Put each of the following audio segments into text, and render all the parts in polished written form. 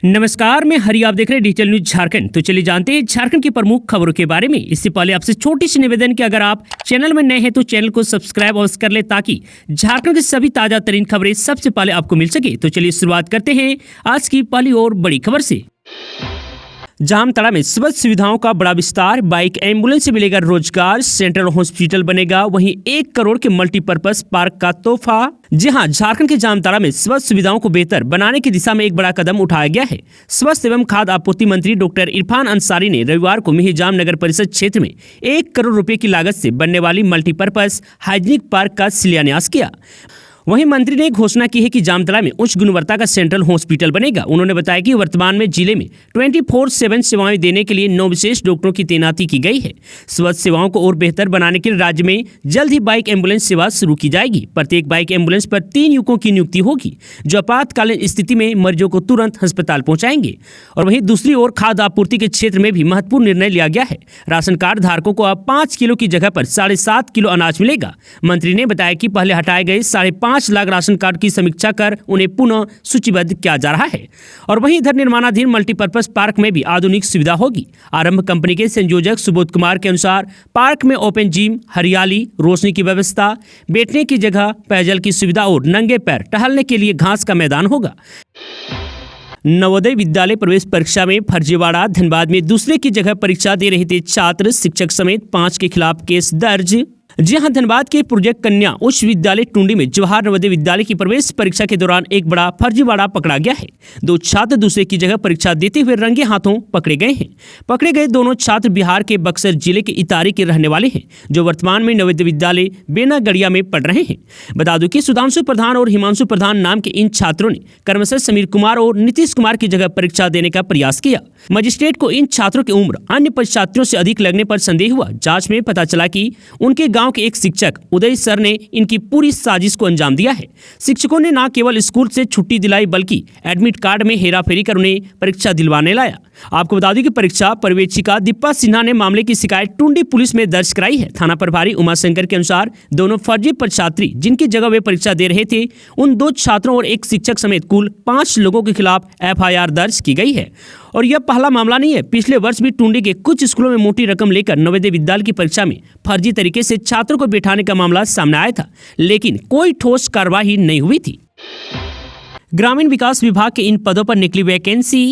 नमस्कार, मैं हरि। आप देख रहे हैं डिजिटल न्यूज झारखंड। तो चलिए जानते हैं झारखंड की प्रमुख खबरों के बारे में। इससे पहले आपसे छोटी सी निवेदन कि अगर आप चैनल में नए हैं तो चैनल को सब्सक्राइब अवश्य कर ले ताकि झारखंड की सभी ताजा तरीन खबरें सबसे पहले आपको मिल सके। तो चलिए शुरुआत करते हैं आज की पहली और बड़ी खबर से। जामताड़ा में स्वास्थ्य सुविधाओं का बड़ा विस्तार, बाइक एम्बुलेंस से मिलेगा रोजगार, सेंट्रल हॉस्पिटल बनेगा, वहीं 1 करोड़ के मल्टीपर्पज पार्क का तोहफा। जी हां, झारखंड के जामताड़ा में स्वास्थ्य सुविधाओं को बेहतर बनाने की दिशा में एक बड़ा कदम उठाया गया है। स्वास्थ्य एवं खाद्य आपूर्ति मंत्री डॉक्टर इरफान अंसारी ने रविवार को मेहिजाम नगर परिषद क्षेत्र में 1 करोड़ रुपए की लागत से बनने वाली मल्टीपर्पज हाइजीनिक पार्क का शिलान्यास किया। वहीं मंत्री ने घोषणा की है कि जामताड़ा में उच्च गुणवत्ता का सेंट्रल हॉस्पिटल बनेगा। उन्होंने बताया कि वर्तमान में जिले में 24/7 सेवाएं देने के लिए 9 विशेष डॉक्टरों की तैनाती की गई है। स्वास्थ्य सेवाओं को और बेहतर बनाने के लिए राज्य में जल्द ही बाइक एम्बुलेंस सेवा शुरू की जाएगी। प्रत्येक बाइक एम्बुलेंस पर 3 युवकों की नियुक्ति होगी जो आपातकालीन स्थिति में मरीजों को तुरंत अस्पताल पहुंचाएंगे। और वहीं दूसरी ओर खाद्य आपूर्ति के क्षेत्र में भी महत्वपूर्ण निर्णय लिया गया है। राशन कार्ड धारकों को अब 5 किलो की जगह पर 7.5 किलो अनाज मिलेगा। मंत्री ने बताया कि पहले हटाए गए 5.5 लाख राशन कार्ड की समीक्षा कर उन्हें पुनः सूचीबद्ध किया जा रहा है। और वहीं इधर निर्माणाधीन मल्टीपर्पज पार्क में भी आधुनिक सुविधा होगी। आरंभ कंपनी के संयोजक सुबोध कुमार के अनुसार पार्क में ओपन जिम, हरियाली, रोशनी की व्यवस्था, बैठने की जगह, पेयजल की सुविधा और नंगे पैर टहलने के लिए घास का मैदान होगा। नवोदय विद्यालय प्रवेश परीक्षा में फर्जीवाड़ा, धनबाद में दूसरे की जगह परीक्षा दे रहे थे छात्र, शिक्षक समेत 5 के खिलाफ केस दर्ज। जी हां, धनबाद के प्रोजेक्ट कन्या उच्च विद्यालय टुंडी में जवाहर नवोदय विद्यालय की प्रवेश परीक्षा के दौरान एक बड़ा फर्जीवाड़ा पकड़ा गया है। 2 छात्र दूसरे की जगह परीक्षा देते हुए रंगे हाथों पकड़े गए हैं। पकड़े गए दोनों छात्र बिहार के बक्सर जिले के इतारी के रहने वाले हैं जो वर्तमान में नवोदय विद्यालय बेनागढ़िया में पढ़ रहे हैं। बता दूं कि सुधांशु प्रधान और हिमांशु प्रधान नाम के इन छात्रों ने क्रमशः समीर कुमार और नीतीश कुमार की जगह परीक्षा देने का प्रयास किया। मजिस्ट्रेट को इन छात्रों की उम्र अन्य परीक्षार्थियों से अधिक लगने पर संदेह हुआ। जांच में पता चला कि उनके गांव के एक शिक्षक उदय सर ने इनकी पूरी साजिश को अंजाम दिया है। शिक्षकों ने न केवल स्कूल से छुट्टी दिलाई बल्कि एडमिट कार्ड में हेराफेरी कर उन्हें परीक्षा दिलवाने लाया। आपको बता दें कि परीक्षा पर्यवेक्षिका दीपा सिन्हा ने मामले की शिकायत टुंडी पुलिस में दर्ज कराई है। थाना प्रभारी उमाशंकर के अनुसार दोनों फर्जी परीक्षार्थी जिनकी जगह वे परीक्षा दे रहे थे उन 2 छात्रों और एक शिक्षक समेत कुल 5 लोगों के खिलाफ FIR दर्ज की गई है। और यह पहला मामला नहीं है। पिछले वर्ष भी टुंडी के कुछ स्कूलों में मोटी रकम लेकर नवोदय विद्यालय की परीक्षा में फर्जी तरीके से छात्रों को बैठाने का मामला सामने आया था, लेकिन कोई ठोस कार्रवाई नहीं हुई थी। ग्रामीण विकास विभाग के इन पदों पर निकली वैकेंसी।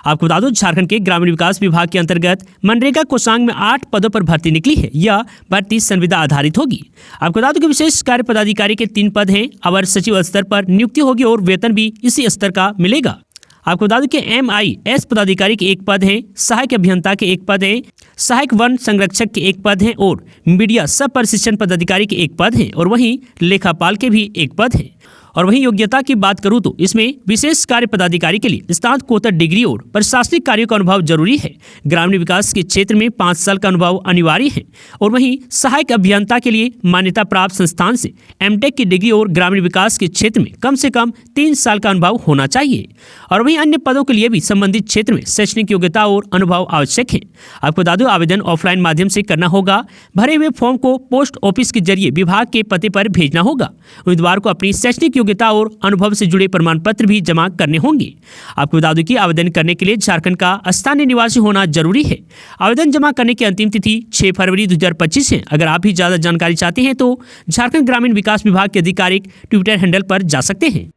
आपको बता दो, झारखंड के ग्रामीण विकास विभाग के अंतर्गत मनरेगा कोषांग में 8 पदों पर भर्ती निकली है। यह भर्ती संविदा आधारित होगी। आपको बता दो कि विशेष कार्य पदाधिकारी के 3 पद हैं। अवर सचिव स्तर पर नियुक्ति होगी और वेतन भी इसी स्तर का मिलेगा। आपको बता दें कि MIS पदाधिकारी के 1 पद है, सहायक अभियंता के 1 पद है, सहायक वन संरक्षक के 1 पद है और मीडिया सब प्रशिक्षण पदाधिकारी के 1 पद है और वहीं लेखापाल के भी 1 पद है। और वहीं योग्यता की बात करूं तो इसमें विशेष कार्य पदाधिकारी के लिए स्नातकोत्तर डिग्री और प्रशासनिक कार्यों का अनुभव जरूरी है। ग्रामीण विकास के क्षेत्र में 5 साल का अनुभव अनिवार्य है। और वहीं सहायक अभियंता के लिए मान्यता प्राप्त संस्थान से MTech की डिग्री और ग्रामीण विकास के क्षेत्र में कम से कम 3 साल का अनुभव होना चाहिए। और वहीं अन्य पदों के लिए भी संबंधित क्षेत्र में शैक्षणिक योग्यता और अनुभव आवश्यक है। आपको बता दो, आवेदन ऑफलाइन माध्यम से करना होगा। भरे हुए फॉर्म को पोस्ट ऑफिस के जरिए विभाग के पते पर भेजना होगा। उम्मीदवार को अपनी शैक्षणिक योग्यता और अनुभव से जुड़े प्रमाण पत्र भी जमा करने होंगे। आपको बता दूं कि आवेदन करने के लिए झारखंड का स्थानीय निवासी होना जरूरी है। आवेदन जमा करने की अंतिम तिथि 6 फरवरी 2025 है। अगर आप भी ज्यादा जानकारी चाहते हैं तो झारखंड ग्रामीण विकास विभाग के आधिकारिक ट्विटर हैंडल पर जा सकते हैं।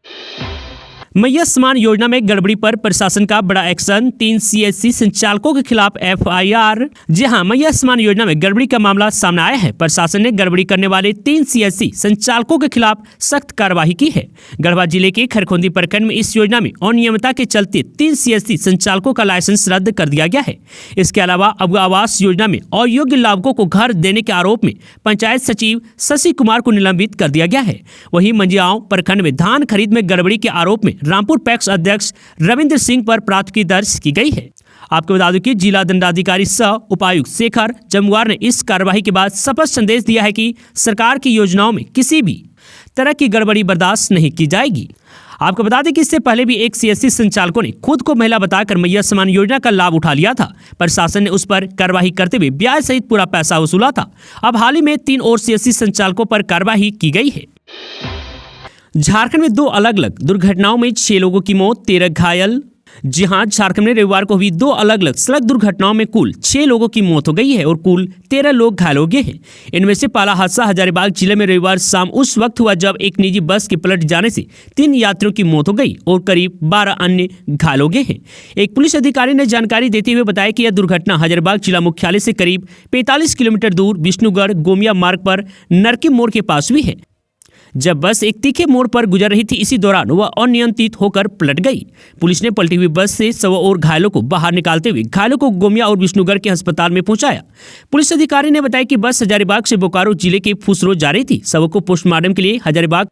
मैया स्नान योजना में गड़बड़ी पर प्रशासन का बड़ा एक्शन, 3 CSC संचालकों के खिलाफ FIR। जी हां, मैया स्नान योजना में गड़बड़ी का मामला सामने आया है। प्रशासन ने गड़बड़ी करने वाले 3 CSC संचालकों के खिलाफ सख्त कार्रवाई की है। गढ़वा जिले के खरखोंदी प्रखंड में इस योजना में अनियमितता के चलते 3 CSC संचालकों का लाइसेंस रद्द कर दिया गया है। इसके अलावा अब आवास योजना में अयोग्य लाभुकों को घर देने के आरोप में पंचायत सचिव शशि कुमार को निलंबित कर दिया गया है। वहीं मंजियाओं प्रखंड में धान खरीद में गड़बड़ी के आरोप में रामपुर पैक्स अध्यक्ष रविंद्र सिंह पर प्राथमिकी दर्ज की गई है। आपको बता दूं कि जिला दंडाधिकारी सह उपायुक्त शेखर जमुआर ने इस कार्रवाई के बाद स्पष्ट संदेश दिया है कि सरकार की योजनाओं में किसी भी तरह की गड़बड़ी बर्दाश्त नहीं की जाएगी। आपको बता दें कि इससे पहले भी एक CSC संचालकों ने खुद को महिला बताकर मैया सम्मान योजना का लाभ उठा लिया था। प्रशासन ने उस पर कार्रवाई करते हुए ब्याज सहित पूरा पैसा वसूला था। अब हाल ही में 3 और CSC संचालकों पर कार्रवाई की गई है। झारखंड में 2 अलग अलग दुर्घटनाओं में 6 लोगों की मौत, 13 घायल। जी हां, झारखंड में रविवार को हुई 2 अलग अलग सड़क दुर्घटनाओं में कुल 6 लोगों की मौत हो गई है और कुल 13 लोग घायल हो गए हैं। इनमें से पहला हादसा हजारीबाग जिले में रविवार शाम उस वक्त हुआ जब एक निजी बस के पलट जाने से 3 यात्रियों की मौत हो गई और करीब 12 अन्य घायल हो गए हैं। एक पुलिस अधिकारी ने जानकारी देते हुए बताया कि यह दुर्घटना हजारीबाग जिला मुख्यालय से करीब 45 किलोमीटर दूर विष्णुगढ़ गोमिया मार्ग पर नरकी मोड़ के पास हुई है। जब बस एक तीखे मोड़ पर गुजर रही थी, इसी दौरान वह अनियंत्रित होकर पलट गई। पुलिस ने पलटी हुई बस से शवों और घायलों को बाहर निकालते हुए घायलों को गोमिया और विष्णुगढ़ के अस्पताल में पहुंचाया। पुलिस अधिकारी ने बताया कि बस हजारीबाग से बोकारो जिले के फुसरो जा रही थी। शवों को पोस्टमार्टम के लिए हजारीबाग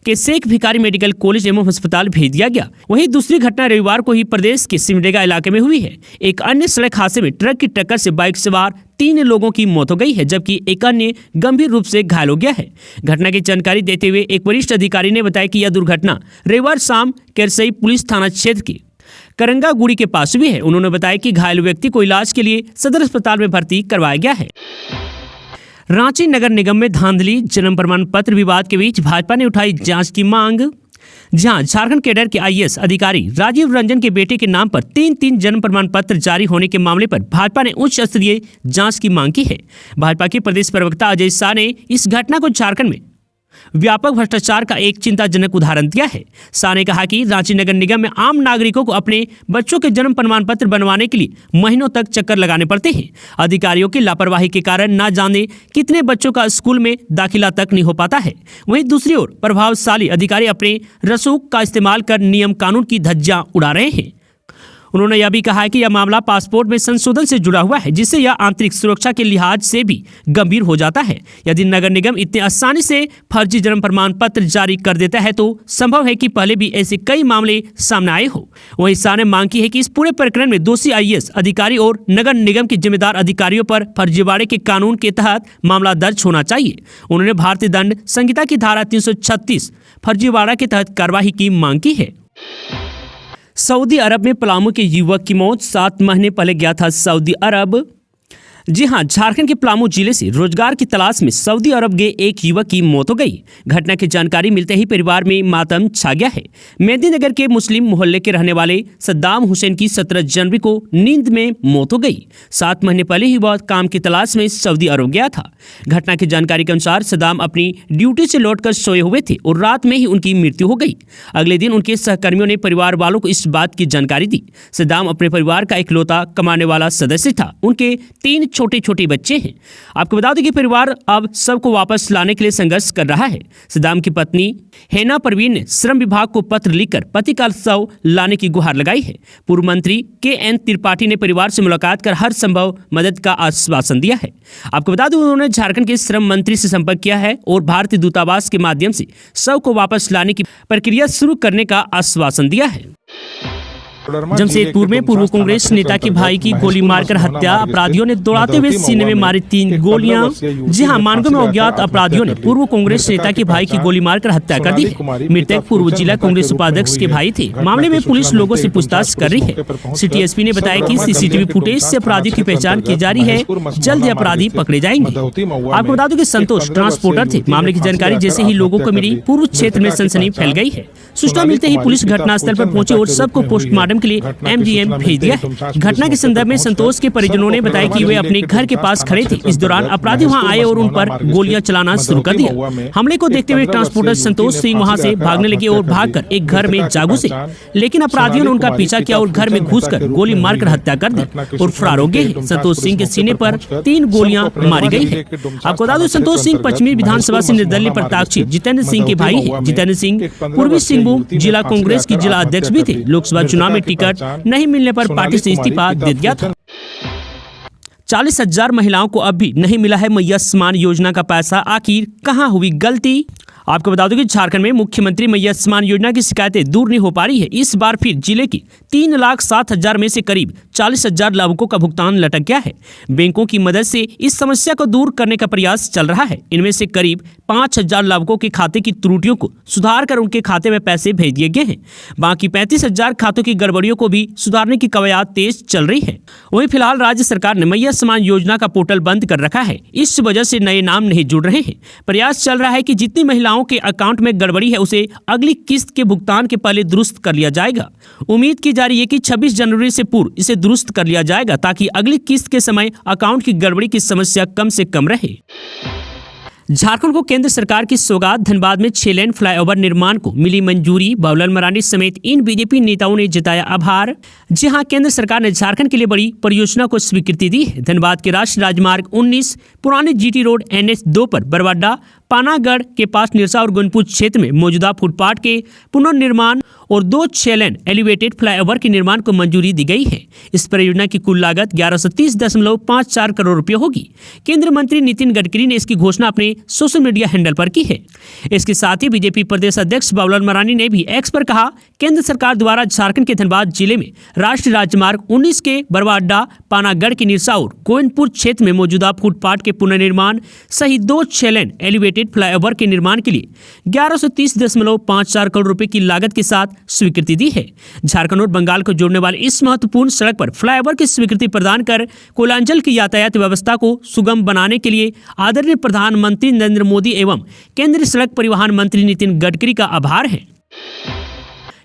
के शेख भिखारी मेडिकल कॉलेज एवं अस्पताल भेज दिया गया। वहीं दूसरी घटना रविवार को ही प्रदेश के सिमडेगा इलाके में हुई है। एक अन्य सड़क हादसे में ट्रक की टक्कर से बाइक सवार 3 लोगों की मौत हो गई है, जबकि एक अन्य गंभीर रूप से घायल हो गया है। घटना की जानकारी देते हुए एक वरिष्ठ अधिकारी ने बताया कि यह दुर्घटना रविवार शाम केरसई पुलिस थाना क्षेत्र के करंगागुड़ी के पास हुई है। उन्होंने बताया कि घायल व्यक्ति को इलाज के लिए सदर अस्पताल में भर्ती करवाया गया है। रांची नगर निगम में धांधली, जन्म प्रमाण पत्र विवाद के बीच भाजपा ने उठाई जांच की मांग। जहां झारखंड कैडर के आईएएस अधिकारी राजीव रंजन के बेटे के नाम पर 3 जन्म प्रमाण पत्र जारी होने के मामले पर भाजपा ने उच्च स्तरीय जांच की मांग की है। भाजपा के प्रदेश प्रवक्ता अजय शाह ने इस घटना को झारखंड में व्यापक भ्रष्टाचार का एक चिंताजनक उदाहरण दिया है। शाह ने कहा कि रांची नगर निगम में आम नागरिकों को अपने बच्चों के जन्म प्रमाण पत्र बनवाने के लिए महीनों तक चक्कर लगाने पड़ते हैं। अधिकारियों की लापरवाही के कारण न जाने कितने बच्चों का स्कूल में दाखिला तक नहीं हो पाता है। वहीं दूसरी ओर प्रभावशाली अधिकारी अपने रसूख का इस्तेमाल कर नियम कानून की धज्जियां उड़ा रहे हैं। उन्होंने यह भी कहा है कि यह मामला पासपोर्ट में संशोधन से जुड़ा हुआ है, जिससे यह आंतरिक सुरक्षा के लिहाज से भी गंभीर हो जाता है। यदि नगर निगम इतने आसानी से फर्जी जन्म प्रमाण पत्र जारी कर देता है तो संभव है कि पहले भी ऐसे कई मामले सामने आए हो। वहीं शाह ने मांग की है कि इस पूरे प्रकरण में दोषी आईएएस अधिकारी और नगर निगम के जिम्मेदार अधिकारियों पर फर्जीवाड़े के कानून के तहत मामला दर्ज होना चाहिए। उन्होंने भारतीय दंड संहिता की धारा 336 फर्जीवाड़ा के तहत कार्रवाई की मांग की है। सऊदी अरब में पलामू के युवक की मौत। 7 महीने पहले गया था सऊदी अरब। जी हां, झारखंड के पलामू जिले से रोजगार की तलाश में सऊदी अरब गए एक युवक की मौत हो गई। घटना की जानकारी मिलते ही परिवार में मातम छा गया है। मेहंदीनगर के मुस्लिम मोहल्ले के रहने वाले सद्दाम हुसैन की 17 जनवरी को नींद में मौत हो गई। 7 महीने पहले ही वह काम की तलाश में सऊदी अरब गया था। घटना की जानकारी के अनुसार सद्दाम अपनी ड्यूटी से लौटकर सोए हुए थे और रात में ही उनकी मृत्यु हो गई। अगले दिन उनके सहकर्मियों ने परिवार वालों को इस बात की जानकारी दी। सद्दाम अपने परिवार का इकलौता कमाने वाला सदस्य था। उनके 3 छोटे छोटे बच्चे हैं। आपको बता दें कि परिवार अब सबको वापस लाने के लिए संघर्ष कर रहा है। सद्दाम की पत्नी हेना परवीन ने श्रम विभाग को पत्र लिखकर पति का शव लाने की गुहार लगाई है। पूर्व मंत्री KN त्रिपाठी ने परिवार से मुलाकात कर हर संभव मदद का आश्वासन दिया है। आपको बता दें उन्होंने झारखंड के श्रम मंत्री से संपर्क किया है और भारतीय दूतावास के माध्यम से शव को वापस लाने की प्रक्रिया शुरू करने का आश्वासन दिया है। जमशेदपुर में पूर्व कांग्रेस नेता के भाई की गोली मारकर हत्या। अपराधियों ने दौड़ाते हुए सीने में मारी 3 गोलियां। जी हां, मानगो में अज्ञात अपराधियों ने पूर्व कांग्रेस नेता के भाई की गोली मारकर हत्या कर दी है। मृतक पूर्व जिला कांग्रेस उपाध्यक्ष के भाई थे। मामले में पुलिस लोगों से पूछताछ कर रही है। सिटी एसपी ने बताया कि CCTV फुटेज से अपराधियों की पहचान की जा रही है। जल्द ही अपराधी पकड़े जाएंगे। आपको बता दूं कि संतोष ट्रांसपोर्टर थे। मामले की जानकारी जैसे ही लोगों को मिली, पूर्व क्षेत्र में सनसनी फैल गई है। सूचना मिलते ही पुलिस घटनास्थल पर पहुंची और सबको पोस्टमार्टम के लिए MGM भेज दिया है। घटना के संदर्भ में संतोष के परिजनों ने बताया कि वे अपने घर के पास खड़े थे। इस दौरान अपराधी वहां आए और उन पर गोलियां चलाना शुरू कर दिया। हमले को देखते हुए ट्रांसपोर्टर संतोष सिंह वहां से भागने लगे और भागकर एक घर में जा घुसे, लेकिन अपराधियों ने उनका पीछा किया और घर में घुसकर गोली मारकर हत्या कर दी और फरार हो गए। संतोष सिंह के सीने पर 3 गोलियां मारी गई है। आपको बता दूं संतोष सिंह पश्चिमी विधानसभा से निर्दलीय प्रत्याशी जितेंद्र सिंह के भाई है। जितेंद्र सिंह पूर्वी सिंहभूम जिला कांग्रेस की जिला अध्यक्ष भी थे। लोकसभा चुनाव में टिकट नहीं मिलने पर पार्टी से इस्तीफा दे दिया था। 40,000 महिलाओं को अब भी नहीं मिला है मैया सम्मान योजना का पैसा। आखिर कहां हुई गलती? आपको बता दूं कि झारखंड में मुख्यमंत्री मैया सम्मान योजना की शिकायतें दूर नहीं हो पा रही है। इस बार फिर जिले की 3,07,000 में से करीब 40,000 लाभुकों का भुगतान लटक गया है। बैंकों की मदद से इस समस्या को दूर करने का प्रयास चल रहा है। इनमें से करीब 5,000 लाभुकों के खाते की त्रुटियों को सुधार कर उनके खाते में पैसे भेज दिए गए हैं। बाकी 35,000 खातों की गड़बड़ियों को भी सुधारने की कवायद तेज चल रही है। वहीं फिलहाल राज्य सरकार ने मैया समान योजना का पोर्टल बंद कर रखा है। इस वजह से नए नाम नहीं जुड़ रहे हैं। प्रयास चल रहा है कि जितनी महिलाओं के अकाउंट में गड़बड़ी है उसे अगली किस्त के भुगतान के पहले दुरुस्त कर लिया जाएगा। उम्मीद की जा रही है कि 26 जनवरी से पूर्व इसे दुरुस्त कर लिया जाएगा ताकि अगली किस्त के समय अकाउंट की गड़बड़ी की समस्या कम से कम रहे। झारखंड को केंद्र सरकार की सौगात, धनबाद में 6 लेन फ्लाईओवर निर्माण को मिली मंजूरी। बाबूलाल मरांडी समेत इन बीजेपी नेताओं ने जताया आभार। जी हां, केंद्र सरकार ने झारखंड के लिए बड़ी परियोजना को स्वीकृति दी है। धनबाद के राष्ट्रीय राजमार्ग 19 पुराने जीटी रोड NH2 पर बरवाडा पानागढ़ के पास निरसा और गोविंदपुर क्षेत्र में मौजूदा फुटपाथ के पुनर्निर्माण और 2 6 लेन एलिवेटेड फ्लाईओवर के निर्माण को मंजूरी दी गई है। इस परियोजना की कुल लागत 1130.54 करोड़ रुपये होगी। केंद्रीय मंत्री नितिन गडकरी ने इसकी घोषणा अपने सोशल मीडिया हैंडल पर की है। इसके साथ ही बीजेपी प्रदेश अध्यक्ष बाबूलाल मरांडी ने भी एक्स पर कहा, केंद्र सरकार द्वारा झारखंड के धनबाद जिले में राष्ट्रीय राजमार्ग 19 के बरवाडा पानागढ़ के निरसा और गोविंदपुर क्षेत्र में मौजूदा फुटपाथ के पुनर्निर्माण सहित 2 6 लेन एलिवेटेड फ्लाईओवर के निर्माण के लिए 1130.54 करोड़ रुपए की लागत के साथ स्वीकृति दी है। झारखंड और बंगाल को जोड़ने वाले इस महत्वपूर्ण सड़क पर फ्लाईओवर की स्वीकृति प्रदान कर कोयलांचल की यातायात व्यवस्था को सुगम बनाने के लिए आदरणीय प्रधानमंत्री नरेंद्र मोदी एवं केंद्रीय सड़क परिवहन मंत्री नितिन गडकरी का आभार है।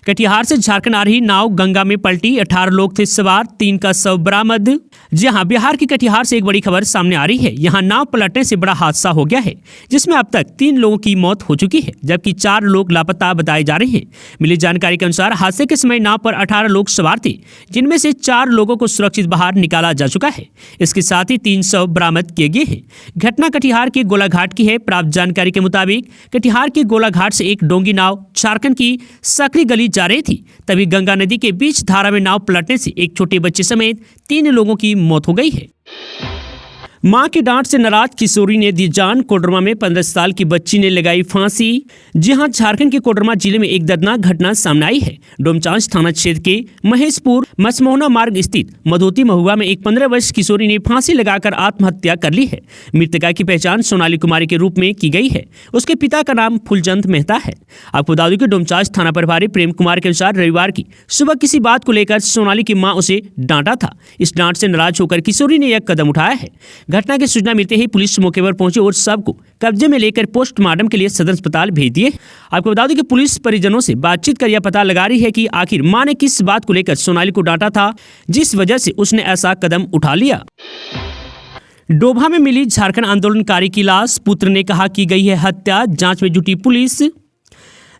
कटिहार से झारखंड आ रही नाव गंगा में पलटी, 18 लोग थे सवार, 3 का शव बरामद। जी हां, बिहार की कटिहार से एक बड़ी खबर सामने आ रही है। यहां नाव पलटने से बड़ा हादसा हो गया है जिसमें अब तक 3 लोगों की मौत हो चुकी है जबकि 4 लोग लापता बताए जा रहे हैं। मिली जानकारी के अनुसार हादसे के समय नाव पर 18 लोग सवार थे जिनमें से 4 लोगों को सुरक्षित बाहर निकाला जा चुका है। इसके साथ ही 3 शव बरामद किए गए हैं। घटना कटिहार के गोलाघाट की है। प्राप्त जानकारी के मुताबिक कटिहार के गोलाघाट से एक डोंगी नाव झारखंड की सकरी गली जा रही थी, तभी गंगा नदी के बीच धारा में नाव पलटने से एक छोटे बच्चे समेत 3 लोगों की मौत हो गई है। मां की डांट से नाराज किशोरी ने दी जान, कोडरमा में 15 साल की बच्ची ने लगाई फांसी। जी हां, झारखंड के कोडरमा जिले में एक दर्दनाक घटना सामने आई है। डोमचांच थाना क्षेत्र के महेशपुर मसमोहना मार्ग स्थित मधोती महुआ में एक 15 वर्ष किशोरी ने फांसी लगाकर आत्महत्या कर ली है। मृतका की पहचान सोनाली कुमारी के रूप में की गई है। उसके पिता का नाम फुलचंद मेहता है। आपको बता दूं कि डोमचांच थाना प्रभारी प्रेम कुमार के अनुसार रविवार की सुबह किसी बात को लेकर सोनाली की मां उसे डांटा था। इस डांट से नाराज होकर किशोरी ने यह कदम उठाया है। घटना की सूचना मिलते ही पुलिस मौके पर पहुंची और शव को कब्जे में लेकर पोस्टमार्टम के लिए सदर अस्पताल भेज दिए। आपको बता दें कि पुलिस परिजनों से बातचीत कर यह पता लगा रही है कि आखिर मां ने किस बात को लेकर सोनाली को डांटा था जिस वजह से उसने ऐसा कदम उठा लिया। डोभा में मिली झारखंड आंदोलनकारी की लाश, पुत्र ने कहा की गई है हत्या, जांच में जुटी पुलिस।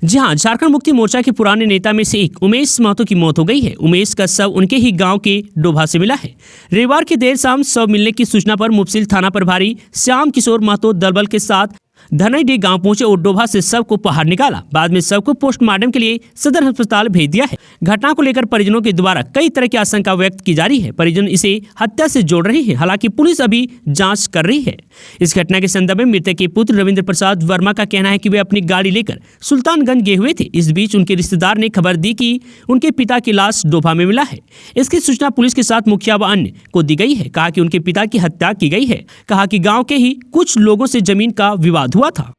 जी हां, झारखंड मुक्ति मोर्चा के पुराने नेता में से एक उमेश महतो की मौत हो गई है। उमेश का शव उनके ही गांव के डोभा से मिला है। रविवार की देर शाम शव मिलने की सूचना पर मुफसिल थाना प्रभारी श्याम किशोर महतो दलबल के साथ धनईडी गांव पहुंचे और डोभा से शव को बाहर निकाला। बाद में शव को पोस्टमार्टम के लिए सदर अस्पताल भेज दिया है। घटना को लेकर परिजनों के द्वारा कई तरह की आशंका व्यक्त की जा रही है। परिजन इसे हत्या से जोड़ रहे हैं, हालांकि पुलिस अभी जांच कर रही है। इस घटना के संदर्भ में मृतक के पुत्र रविंद्र प्रसाद वर्मा का कहना है कि वे अपनी गाड़ी लेकर सुल्तानगंज गए हुए थे। इस बीच उनके रिश्तेदार ने खबर दी कि उनके पिता की लाश डोभा में मिला है। इसकी सूचना पुलिस के साथ मुखिया व अन्य को दी गई है। कहा कि उनके पिता की हत्या की गई है। कहा कि गाँव के ही कुछ लोगों से जमीन का विवाद हुआ था।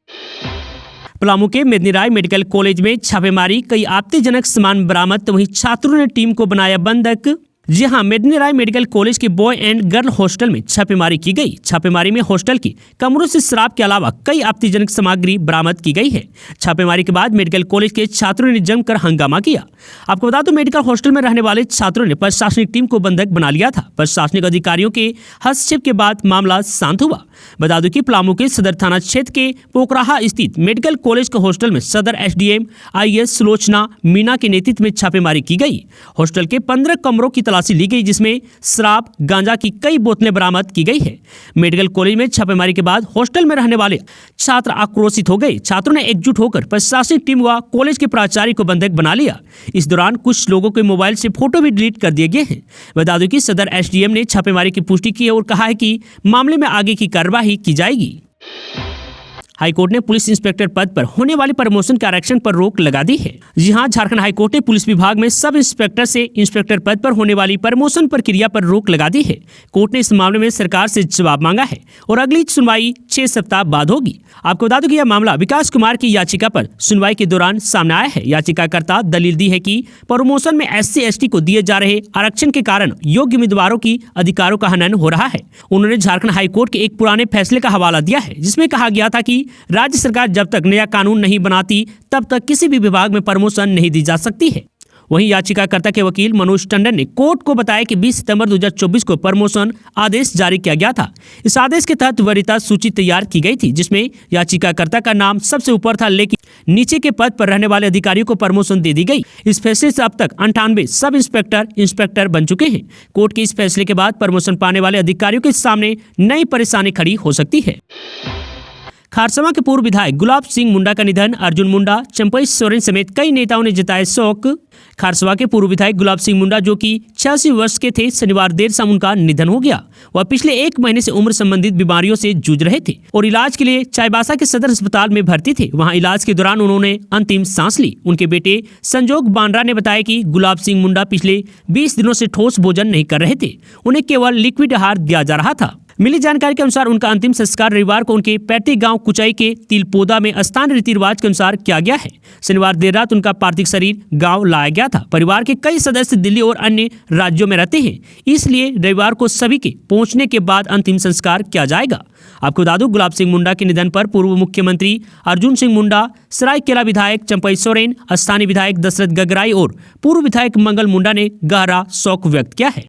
पलामू के मेदिनी राय मेडिकल कॉलेज में छापेमारी, कई आपत्तिजनक सामान बरामद, वहीं छात्रों ने टीम को बनाया बंधक। जी हां, मेदिनी राय मेडिकल कॉलेज के बॉय एंड गर्ल हॉस्टल में छापेमारी की गई। छापेमारी में हॉस्टल की कमरों से शराब के अलावा कई आपत्तिजनक सामग्री बरामद की गई है। छापेमारी के बाद मेडिकल कॉलेज के छात्रों ने जमकर हंगामा किया। आपको बता दो, मेडिकल हॉस्टल में रहने वाले छात्रों ने प्रशासनिक टीम को बंधक बना लिया था। प्रशासनिक अधिकारियों के हस्तक्षेप के बाद मामला शांत हुआ। बता दो कि पलामू के सदर थाना क्षेत्र के पोखराहा स्थित मेडिकल कॉलेज के हॉस्टल में सदर SDM IS सुलोचना मीना के नेतृत्व में छापेमारी की गई। हॉस्टल के 15 कमरों की तलाशी ली गई जिसमें शराब गांजा की कई बोतलें बरामद की गई है। मेडिकल कॉलेज में छापेमारी के बाद हॉस्टल में रहने वाले छात्र आक्रोशित हो गए। छात्रों ने एकजुट होकर प्रशासनिक टीम व कॉलेज के प्राचार्य को बंधक बना लिया। इस दौरान कुछ लोगों के मोबाइल से फोटो भी डिलीट कर दिए गए हैं। बता दो कि सदर SDM ने छापेमारी की पुष्टि की और कहा है कि मामले में आगे की कार्रवाई की जाएगी। हाईकोर्ट ने पुलिस इंस्पेक्टर पद पर होने वाली प्रमोशन के आरक्षण पर रोक लगा दी है। जी हां, झारखंड हाईकोर्ट ने पुलिस विभाग में सब इंस्पेक्टर से इंस्पेक्टर पद पर होने वाली प्रमोशन प्रक्रिया पर रोक लगा दी है। कोर्ट ने इस मामले में सरकार से जवाब मांगा है और अगली सुनवाई 6 सप्ताह बाद होगी। आपको बता दूं कि यह मामला विकास कुमार की याचिका पर सुनवाई के दौरान सामने आया है। याचिकाकर्ता दलील दी है कि प्रमोशन में SC/ST को दिए जा रहे आरक्षण के कारण योग्य उम्मीदवारों की अधिकारों का हनन हो रहा है। उन्होंने झारखंड हाईकोर्ट के एक पुराने फैसले का हवाला दिया है, जिसमें कहा गया था कि राज्य सरकार जब तक नया कानून नहीं बनाती तब तक किसी भी विभाग में प्रमोशन नहीं दी जा सकती है। वहीं याचिकाकर्ता के वकील मनोज टंडन ने कोर्ट को बताया कि 20 सितंबर 2024 को प्रमोशन आदेश जारी किया गया था। इस आदेश के तहत वरीयता सूची तैयार की गई थी, जिसमें याचिकाकर्ता का नाम सबसे ऊपर था, लेकिन नीचे के पद पर रहने वाले अधिकारियों को प्रमोशन दे दी गई। इस फैसले से अब तक 98 सब इंस्पेक्टर बन चुके हैं। कोर्ट के इस फैसले के बाद प्रमोशन पाने वाले अधिकारियों के सामने नई परेशानी खड़ी हो सकती है। खारसवा के पूर्व विधायक गुलाब सिंह मुंडा का निधन, अर्जुन मुंडा, चंपई सोरेन समेत कई नेताओं ने जताया शोक। खारसवा के पूर्व विधायक गुलाब सिंह मुंडा, जो कि 86 वर्ष के थे, शनिवार देर शाम उनका निधन हो गया। वह पिछले 1 महीने से उम्र संबंधित बीमारियों से जूझ रहे थे और इलाज के लिए चाईबासा के सदर अस्पताल में भर्ती थे। वहां इलाज के दौरान उन्होंने अंतिम सांस ली। उनके बेटे संजोग बांड्रा ने बताया कि गुलाब सिंह मुंडा पिछले 20 दिनों से ठोस भोजन नहीं कर रहे थे। उन्हें केवल लिक्विड आहार दिया जा रहा था। मिली जानकारी के अनुसार उनका अंतिम संस्कार रविवार को उनके पैतृक गांव कुचाई के तिलपोदा में स्थानीय रीति रिवाज के अनुसार किया गया है। शनिवार देर रात उनका पार्थिव शरीर गांव लाया गया था। परिवार के कई सदस्य दिल्ली और अन्य राज्यों में रहते हैं, इसलिए रविवार को सभी के पहुंचने के बाद अंतिम संस्कार किया जाएगा। आपको बता दूं, गुलाब सिंह मुंडा के निधन पर पूर्व मुख्यमंत्री अर्जुन सिंह मुंडा, सरायकेला विधायक चंपई सोरेन, स्थानीय विधायक दशरथ गगराई और पूर्व विधायक मंगल मुंडा ने गहरा शोक व्यक्त किया है।